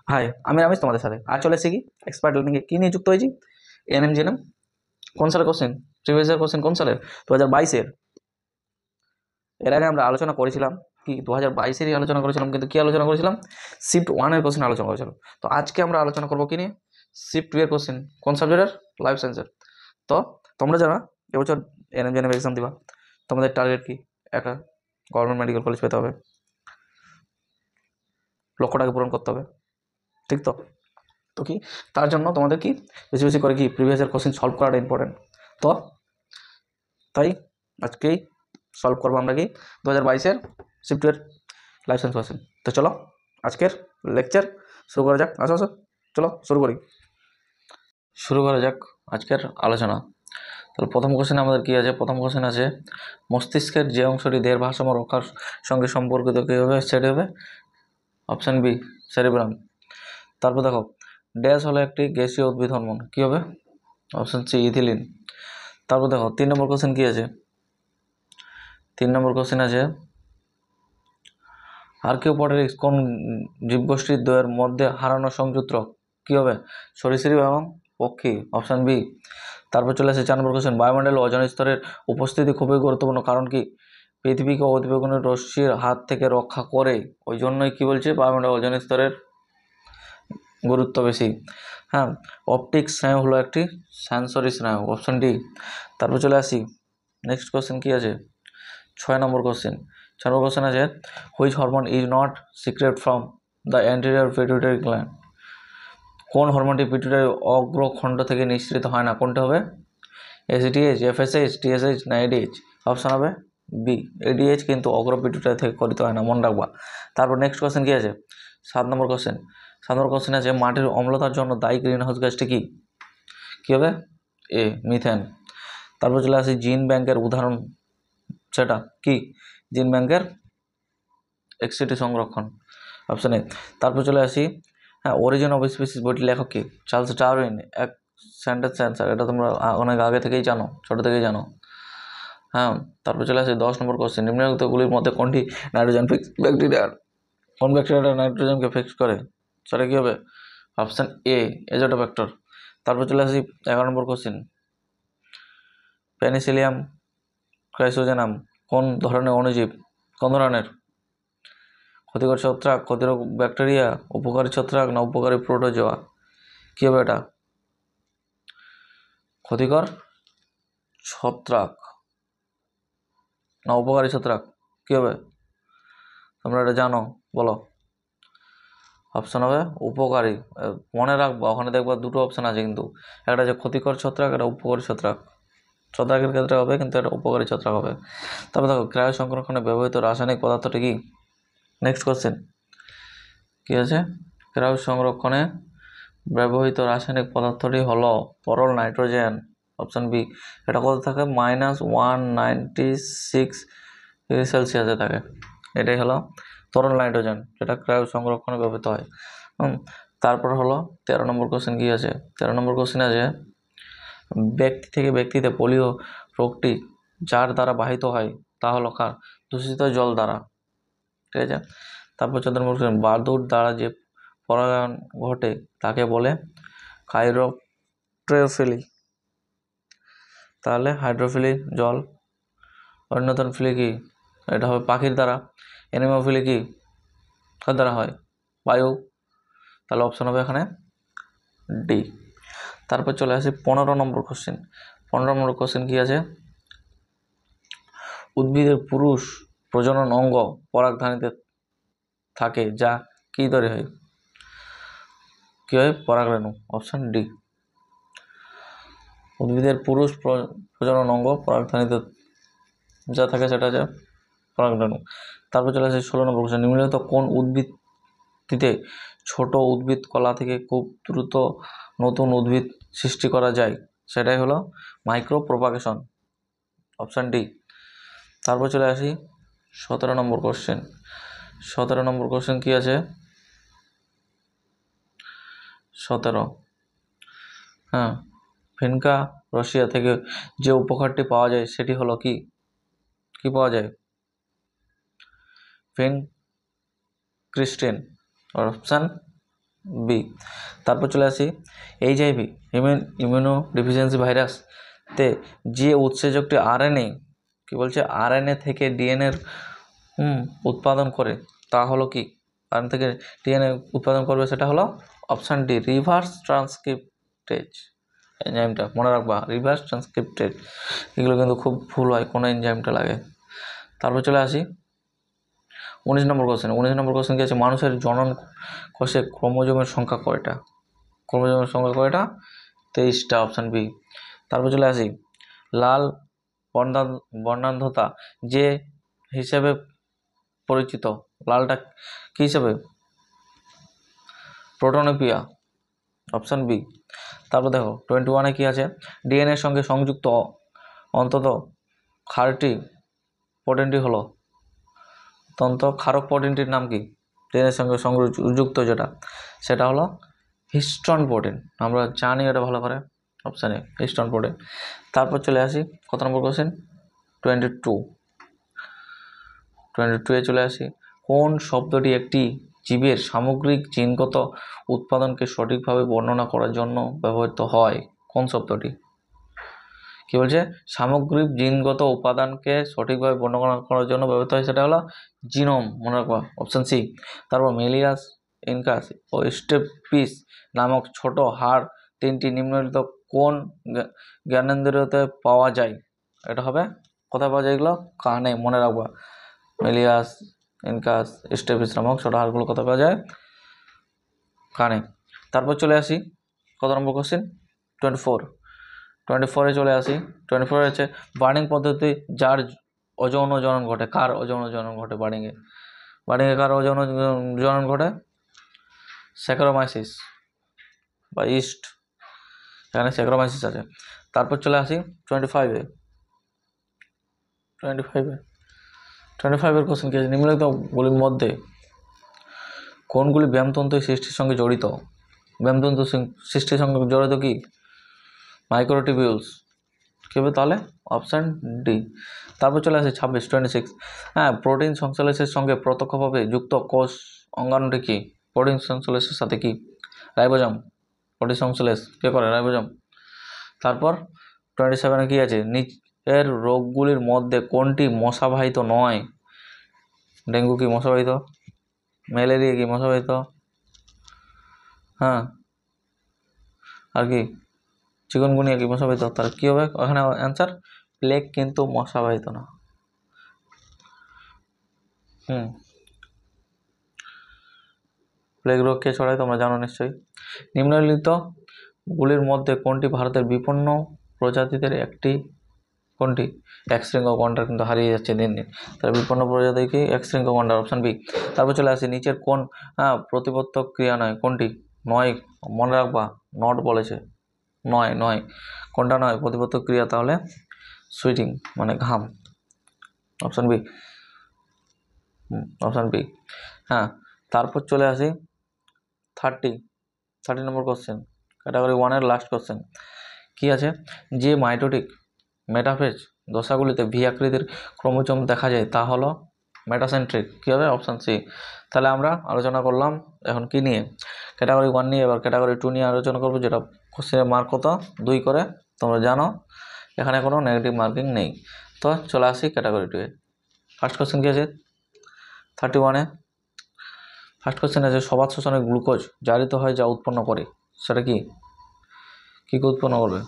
High, আমি রমেশ তোমাদের সাথে আর চলে এসেছি কি এক্সপার্ট লার্নিংয়ে কী নিয়ে যুক্ত হয়েছি। এনএম কোন সালের কোশ্চেন, প্রিভিয়াস ইয়ার কোশ্চেন কোন সালের 2022-এর। এর আগে আমরা আলোচনা করেছিলাম কি 2022-এরই আলোচনা করেছিলাম, কিন্তু কী আলোচনা করেছিলাম, শিফট 1-এর কোশ্চেন আলোচনা করেছিলাম। তো আজকে আমরা আলোচনা করবো কি নিয়ে, শিফট 2-এর কোশ্চেন। কোন সাবজেক্টের? লাইফ সায়েন্সের। তো তোমরা যারা এবছর এনএম এক্সাম দিবা, তোমাদের টার্গেট কি? একটা গভর্নমেন্ট মেডিকেল কলেজ পেতে হবে, লক্ষ্যটাকে পূরণ করতে হবে, ঠিক তো? তো কি তার জন্য তোমাদের কি বেশি বেশি করে কি প্রিভিয়াস ইয়ার কোশ্চেন সলভ করাটা ইম্পর্টেন্ট। তো তাই আজকেই সলভ করবো আমরা কি 2022-এর শিফটের লাইফ সায়েন্স কোশ্চেন। তো চলো আজকের লেকচার শুরু করা যাক। আসো আসো, চলো শুরু করা যাক আজকের আলোচনা। তাহলে প্রথম কোশ্চেন আমাদের কী আছে? প্রথম কোশ্চেন আছে, মস্তিষ্কের যে অংশটি দেহের ভারসাম্য রক্ষার সঙ্গে সম্পর্কিত কী হবে? সেটি হবে অপশান বি, সেরিব্রাম। তারপর দেখো, ড্যাশ হলো একটি গ্যাসীয় উদ্ভিদ হরমোন, কী হবে? Option C, ethylene. তারপর দেখো 3 নম্বর কোশ্চেন কী আছে? 3 নম্বর কোশ্চেন আছে, আর্কিওপটেরিক্স কোন জীবগোষ্ঠীর দ্বয়ের মধ্যে হারানো সংযুত্রক, কী হবে? সরীসৃপ এবং পক্ষী, অপশান বি। তারপর চলে আসে 4 নম্বর কোশ্চেন, বায়ুমণ্ডলে ওজোন স্তরের উপস্থিতি খুবই গুরুত্বপূর্ণ, কারণ কি? পৃথিবীকে অতিবেগুনি রশ্মির হাত থেকে রক্ষা করে, ওই জন্যই কী বলছে, বায়ুমণ্ডলে ওজোন স্তরের গুরুত্ব বেশি। হ্যাঁ, অপটিক স্নায়ু হলো একটি সেন্সরি স্নায়ু, অপশান ডি। তারপর চলে আসি নেক্সট কোশ্চেন কী আছে? 6 নম্বর কোশ্চেন। 6 নম্বর কোশ্চেন আছে, which hormone is not secret from the anterior pituitary gland, কোন হরমোনটি পিটুইটারি অগ্রখণ্ড থেকে নিঃসৃত হয় না? কোনটা হবে? এসিটিএইচ, এফএসএইচ, টিএসএইচ না এডিএইচ? অপশান হবে বি, এডিএইচ কিন্তু অগ্র পিটুইটারি থেকে করিত হয় না, মনে রাখবা। তারপর নেক্সট কোশ্চেন কী আছে? 7 নম্বর কোশ্চেন। 7 নম্বর কোশ্চেন আছে, মাটির অম্লতার জন্য দায়ী গ্রিনহাউস গ্যাসটি কী? কী হবে? এ, মিথেন। তারপর চলে আসি জিন ব্যাংকের উদাহরণ, সেটা কি? জিন ব্যাংকের এক্সিটি সংরক্ষণ, অপশান এ। তারপর চলে আসি, হ্যাঁ, অরিজিন অফ স্পিসিস বইটির লেখক কি? Charles Darwin. এক সেন্টেন্স অ্যান্সার, এটা তোমরা অনেক আগে থেকেই জানো, ছোটো থেকেই জানো। হ্যাঁ, তারপর চলে আসি 10 নম্বর কোশ্চেন, নিম্নলিখিতগুলির মধ্যে কোনটি নাইট্রোজেন ফিক্স ব্যাকটেরিয়ার, কোন ব্যাকটেরিয়াটা নাইট্রোজেনকে ফিক্স করে? সেটা কী হবে? Option A, azotobacter. তারপর চলে আসি 11 নম্বর কোশ্চেন, পেনিসিলিয়াম ক্রাইসোজেনাম কোন ধরনের অণুজীব? কোন ধরনের? ক্ষতিকর ছত্রাক, ক্ষতিরোধক ব্যাকটেরিয়া, উপকারী ছত্রাক না উপকারী প্রোটোজোয়া? কী হবে এটা? ক্ষতিকর ছত্রাক না উপকারী ছত্রাক? কী হবে? তোমরা এটা জানো, বলো। অপশান হবে উপকারী। মনে রাখবা, ওখানে দেখবা দুটো অপশান আছে, কিন্তু একটা আছে ক্ষতিকর ছত্রাক, একটা উপকারী ছত্রাক। ছত্রাকের ক্ষেত্রে হবে, কিন্তু এটা উপকারী ছত্রাক হবে। তারপর দেখো, ক্রায়ো সংরক্ষণে ব্যবহৃত রাসায়নিক পদার্থটি কি? নেক্সট কোশ্চেন কী আছে? ক্রায়ো সংরক্ষণে ব্যবহৃত রাসায়নিক পদার্থটি হলো তরল নাইট্রোজেন, অপশান বি। এটা কত থাকে? -196 ডিগ্রি সেলসিয়াসে থাকে। এটাই হলো তরল নাইট্রোজেন, যেটা ক্রায়ো সংরক্ষণে ব্যবহৃত হয়। তারপর হলো 13 নম্বর কোশ্চেন কী আছে? 13 নম্বর কোশ্চেন আছে, ব্যক্তি থেকে ব্যক্তিতে পোলিও রোগটি যার দ্বারা বাহিত হয় তা হলো কার? দূষিত জল দ্বারা, ঠিক আছে। তারপর 14 নম্বর কোশ্চেন, বাদুড় দ্বারা যে পরাগায়ন ঘটে তাকে বলে হাইড্রোট্রোফিলি। তাহলে হাইড্রোফিলি জল, অন্যতম ফিলি কি? এটা হবে পাখির দ্বারা। অ্যানিমোফিলি কি কার দ্বারা হয়? বায়ু। তাহলে অপশন হবে এখানে ডি। তারপর চলে আসি 15 নম্বর কোশ্চেন। 15 নম্বর কোশ্চেন কী আছে? উদ্ভিদের পুরুষ প্রজনন অঙ্গ পরাগধানীতে থাকে, যা কী তৈরি হয়? কী হয়? পরাগরেণু, অপশান ডি। উদ্ভিদের পুরুষ প্রজনন অঙ্গ পরাগধানীতে যা থাকে সেটা হচ্ছে পরাগরেণু। তারপর চলে আসে 16 নম্বর কোশ্চেন, নিম্নলিখিত কোন উদ্ভিদটিতে ছোট উদ্ভিদ কলা থেকে খুব দ্রুত নতুন উদ্ভিদ সৃষ্টি করা যায়? সেটাই হলো মাইক্রো প্রোপাগেশন, অপশান ডি। তারপর চলে আসি 17 নম্বর কোশ্চেন। 17 নম্বর কোশ্চেন কী আছে? 17, হ্যাঁ, ফিনকা রাশিয়া থেকে যে উপহারটি পাওয়া যায় সেটি হলো কি? কি পাওয়া যায়? ফিন ক্রিস্টিন, অপশান বি। তারপর চলে আসি এইচআইভি ইমিউনো ডিফিসিয়েন্সি ভাইরাসতে যে উৎসেচকটি আরএনএ কি বলছে আরএনএ থেকে ডিএনএর উৎপাদন করে তা হলো কি আরএনএ থেকে ডিএনএ উৎপাদন করবে সেটা হলো অপশান ডি রিভার্স ট্রান্সক্রিপ্টেজ এনজাইমটা মনে রাখবা রিভার্স ট্রান্সক্রিপ্টেজ। এগুলো কিন্তু খুব ভুল হয় কোন এনজাইমটা লাগে। তারপর চলে আসি 19 নম্বর কোশ্চেন কি আছে মানুষের জনন কোষে ক্রোমোজোমের সংখ্যা কয়টা? 23টা অপশান বি। তারপর চলে আসি লাল বর্ণান্ধতা যে হিসেবে পরিচিত লালটা কি হিসেবে? প্রোটোনোপিয়া অপশান বি। তারপর দেখো 21-এ কি আছে ডিএনএর সঙ্গে সংযুক্ত অন্তত ক্ষারটি প্রোটিনটি হলো ক্ষারক প্রোটিনটির নাম কি? ডিএনএর সঙ্গে সংযুক্ত যেটা সেটা হলো হিস্টোন প্রোটিন। আমরা জানি এটা ভালো করে অপশান এ হিস্টোন প্রোটিন। তারপর চলে আসি কত নম্বর কোশ্চেন 22 চলে আসি কোন শব্দটি একটি জীবের সামগ্রিক জিনগত উৎপাদনকে সঠিকভাবে বর্ণনা করার জন্য ব্যবহৃত হয়? কোন শব্দটি কি বলছে সামগ্রিক জিনগত উপাদানকে সঠিকভাবে বর্ণনা করার জন্য ব্যবহৃত হয় সেটা হলো জিনোম মনে রাখবা অপশান সি। তারপর মেলিয়াস ইনকাস ও স্টেপিস নামক ছোট হাড় তিনটি নিম্নলিখিত কোন জ্ঞানেন্দ্রিয়তে পাওয়া যায়? এটা হবে কোথায় পাওয়া যায় এগুলো? কানে মনে রাখবা মেলিয়াস ইনকাস স্টেপিস নামক ছোট হাড়গুলো কোথায় পাওয়া যায়? কানে। তারপর চলে আসি কত নম্বর কোশ্চেন 24-এ চলে আসি 24 হচ্ছে বার্নিং পদ্ধতি যার অযৌন জনন ঘটে। কার অযৌন জনন ঘটে বার্নিংয়ে কার অযৌন জনন ঘটে? স্যাকারোমাইসিস বা ইস্ট, এখানে স্যাকারোমাইসিস আছে। তারপর চলে আসি 25-এ 25-এর কোশ্চেন কি আছে নিম্নলিখিতগুলির মধ্যে কোনগুলি ব্যায়ামতন্ত্র সৃষ্টির সঙ্গে জড়িত? ব্যায়ামতন্ত্র সৃষ্টির সঙ্গে জড়িত কি? মাইক্রোটিবিউলস কি হবে তাহলে? Option D. তারপর চলে আসে 26 প্রোটিন সংশ্লেষের সঙ্গে প্রত্যক্ষভাবে যুক্ত কোষ অঙ্গাণুটি কি? প্রোটিন সংশ্লেষের সাথে কি? রাইবোজোম। প্রোটিন সংশ্লেষ কে করে? রাইবোজোম। তারপর 27-এ কি আছে নিচের রোগগুলির মধ্যে কোনটি মশাবাহিত নয়? ডেঙ্গু কি মশাবাহিত? ম্যালেরিয়া কি মশাবাহিত? আর কি চিকনগুনিয়া কি মশাবাহিত? তার কি হবে ওখানে অ্যান্সার? প্লেগ কিন্তু মশাবাহিত না। প্লেগ রোগ কে ছড়ায় তোমরা জানো নিশ্চয়ই। নিম্নলিখিত গুলির মধ্যে কোনটি ভারতের বিপন্ন প্রজাতিদের একটি? কোনটি? একশৃঙ্গ গন্ডার কিন্তু হারিয়ে যাচ্ছে দিন দিন। তার বিপন্ন প্রজাতি কি? একশৃঙ্গ গন্ডার অপশান বি। তারপর চলে আসি নিচের কোন প্রতিবর্তক ক্রিয়া নয়? কোনটি? নয় মনে রাখবা নট বলেছে নয় কোনটা নয় প্রতিবর্তক ক্রিয়া? তাহলে সুইটিং মানে ঘাম অপশান বি। Option B. তারপর চলে আসি 30 নম্বর কোশ্চেন ক্যাটাগরি 1-এর লাস্ট কোশ্চেন কি আছে যে মাইটোটিক মেটাফেজ দশাগুলিতে ভি আকৃতির ক্রোমোজোম দেখা যায় তা হলো মেটাসেন্ট্রিক। কী হবে? Option C. তাহলে আমরা আলোচনা করলাম এখন কি নিয়ে? ক্যাটাগরি 1 নিয়ে। এবার ক্যাটাগরি 2 নিয়ে আলোচনা করবো যেটা কোশ্চেনের মার্ক কত 2 করে তোমরা জানো, এখানে কোনো নেগেটিভ মার্কিং নেই। তো চলে আসি ক্যাটাগরি 2-এ। ফার্স্ট কোশ্চেন কী আছে 31-এ? ফার্স্ট কোশ্চেন আছে সবাত শোষণে গ্লুকোজ জারিত হয় যা উৎপন্ন করে সেটা কি? কী উৎপন্ন করবে?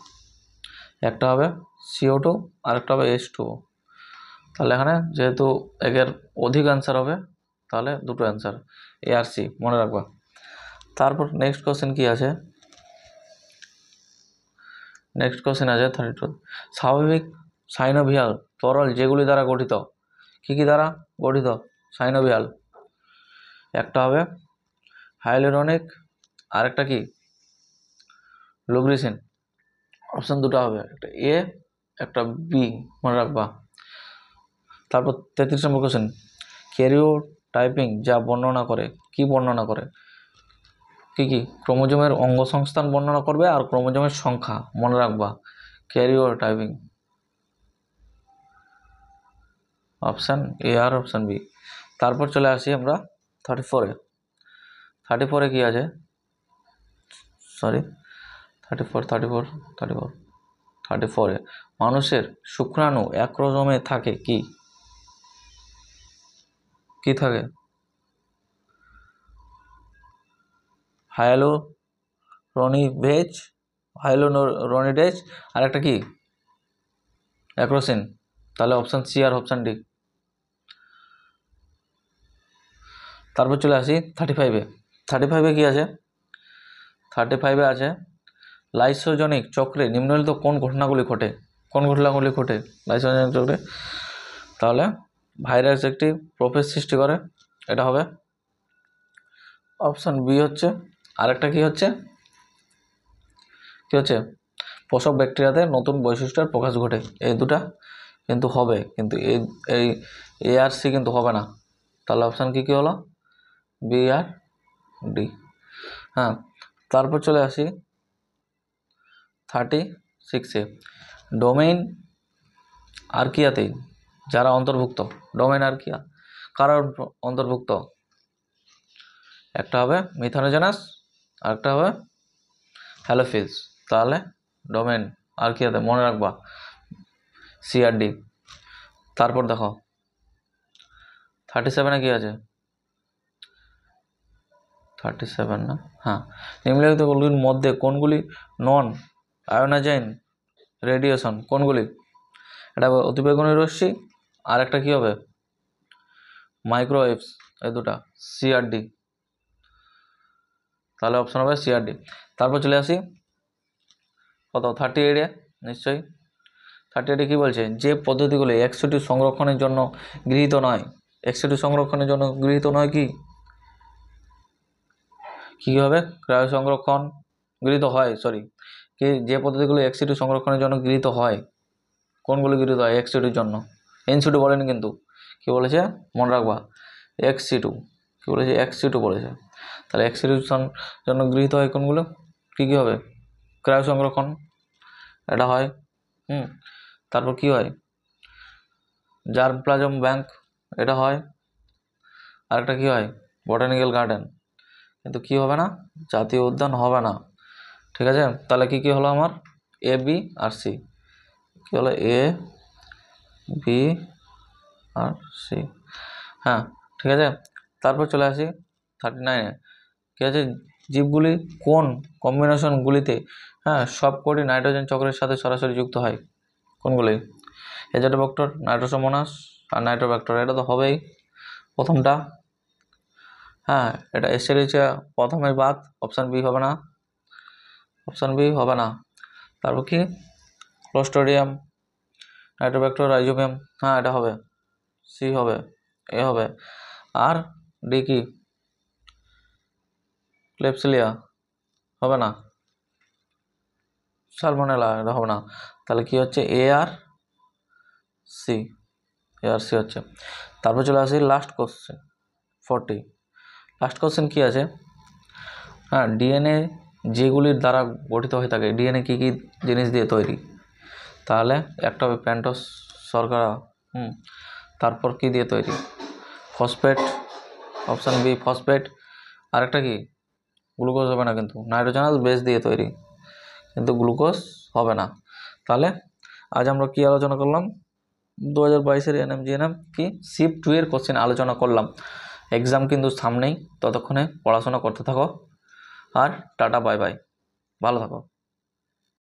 একটা হবে CO2 আর একটা হবে H2O। তাহলে এখানে যেহেতু একের অধিক অ্যান্সার হবে তাহলে দুটো অ্যান্সার এ আর সি মনে রাখবা। তারপর নেক্সট কোশ্চেন কি আছে? নেক্সট কোশ্চেন আছে 32 স্বাভাবিক সাইনোভিয়াল তরল যেগুলি দ্বারা গঠিত কি দ্বারা গঠিত? সাইনোভিয়াল একটা হবে হাইলোরনিক আর একটা কি লুব্রিসিন। অপশান দুটো হবে একটা এ একটা বি মনে রাখবা। তারপর 33 নম্বর কোশ্চেন ক্যারিওটাইপিং যা বর্ণনা করে কি বর্ণনা করে? কি ক্রোমোজোমের অঙ্গসংস্থান বর্ণনা করবে আর ক্রোমোজোমের সংখ্যা মনে রাখবা ক্যারিওটাইপিং। অপশান এ আর অপশান বি। তারপর চলে আসি আমরা 34-এ কি আছে সরি 34 মানুষের শুক্রাণু এক ক্রোমোজোমে থাকে কি থাকে? হায়ালুরোনিডেজ আর একটা কি অ্যাক্রোসিন। তাহলে অপশান সি আর অপশান ডি। তারপর চলে আসি 35-এ কি আছে? 35-এ আছে লাইসোজনিক চক্রে নিম্নলিখিত কোন ঘটনাগুলি ঘটে লাইসোজনিক চক্রে? তাহলে ভাইরাস একটি প্রোফেজ সৃষ্টি করে, এটা হবে অপশান বি হচ্ছে। আরেকটা কি হচ্ছে পোষক ব্যাকটেরিয়াতে নতুন বৈশিষ্ট্যের প্রকাশ ঘটে। এই দুটা কিন্তু হবে, কিন্তু এই এ আর সি কিন্তু হবে না। তাহলে অপশান কি হলো? বি আর ডি। হ্যাঁ, তারপর চলে আসি 36-এ ডোমেইন আর্কিয়াতে যারা অন্তর্ভুক্ত। ডোমেইন আর্কিয়া কারা অন্তর্ভুক্ত? একটা হবে মিথানোজেনাস, আরেকটা হবে হ্যালোফিলস। তাহলে ডোমেইন আর্কিয়াতে মনে রাখবা সি আর ডি। তারপর দেখো 37-এ কি আছে? 37 না, হ্যাঁ, নিম্নলিখিত গুলির মধ্যে কোনগুলি নন আয়োনাইজিং রেডিয়েশন? কোনগুলি? এটা অতিবেগুনি রশ্মি, আর একটা কি হবে মাইক্রোওয়েভস। এই দুটা সি আর ডি। তাহলে অপশন হবে সি আর ডি। তারপর চলে আসি 38-এ নিশ্চয়ই 38-এ কি বলছে? যে পদ্ধতিগুলি এক্সিডি সংরক্ষণের জন্য গৃহীত নয় কি হবে? ক্রায়ো সংরক্ষণ গৃহীত হয়, যে পদ্ধতিগুলো এক্সিডি সংরক্ষণের জন্য গৃহীত হয়, কোনগুলি গৃহীত হয় এক্সিডির জন্য? এনসিডু বলেনি কিন্তু, কি বলেছে মনে রাখবা এক্সিডু। কি বলেছে? এক্সিডু বলেছে। তাহলে এক্সিডির জন্য গৃহীত হয় কোনগুলো? কি হবে? ক্রায়ো সংরক্ষণ, এটা হয়। তারপর কি হয়? জার্ম প্লাজম ব্যাংক, এটা হয়। আরেকটা কি হয়? Botanical garden. কিন্তু কি হবে না? জাতীয় উদ্যান হবে না। ঠিক আছে, তাহলে কি হলো আমার? A B R C. কি হলো? A B R C. হ্যাঁ, ঠিক আছে। তারপর চলে আসি 39-এ কি আছে? জীবগুলি কোন কম্বিনেশনগুলিতে সবকটি নাইট্রোজেন চক্রের সাথে সরাসরি যুক্ত হয়? কোনগুলি? এজোটোব্যাক্টর, নাইট্রোসোমোনাস আর নাইট্রোব্যাক্টর। এটা তো হবেই প্রথমটা। হ্যাঁ, এটা এস্টেরিচিয়া প্রথমেই বাদ, অপশান বি হবে না। তারপর কি? Clostridium, Nitrobacter, rhizobium. হ্যাঁ, এটা হবে সি হবে, এ হবে। আর ডি কি? ক্লেপসিলিয়া হবে না, সালমোনেলা, এটা হবে না। তাহলে কি হচ্ছে? এ আর সি হচ্ছে। তারপর চলে আসি লাস্ট কোশ্চেন 40। লাস্ট কোশ্চেন কি আছে? হ্যাঁ, ডিএনএ যেগুলির দ্বারা গঠিত হয়ে থাকে, ডিএনএ কি জিনিস দিয়ে তৈরি? তাহলে একটা হবে পেন্টোজ শর্করা, তারপর কি দিয়ে তৈরি? Phosphate, option B phosphate. আরেকটা কি? গ্লুকোজ হবে না, কিন্তু নাইট্রোজেনাস বেস দিয়ে তৈরি, কিন্তু গ্লুকোজ হবে না। তাহলে আজ আমরা কি আলোচনা করলাম? 2022-এর এনএমজিএনএম কি শিফট 2 এর কোশ্চেন আলোচনা করলাম। এক্সাম কিন্তু সামনেই, ততক্ষণে পড়াশোনা করতে থাকো। আর টাটা বাই বাই, ভালো থাকো।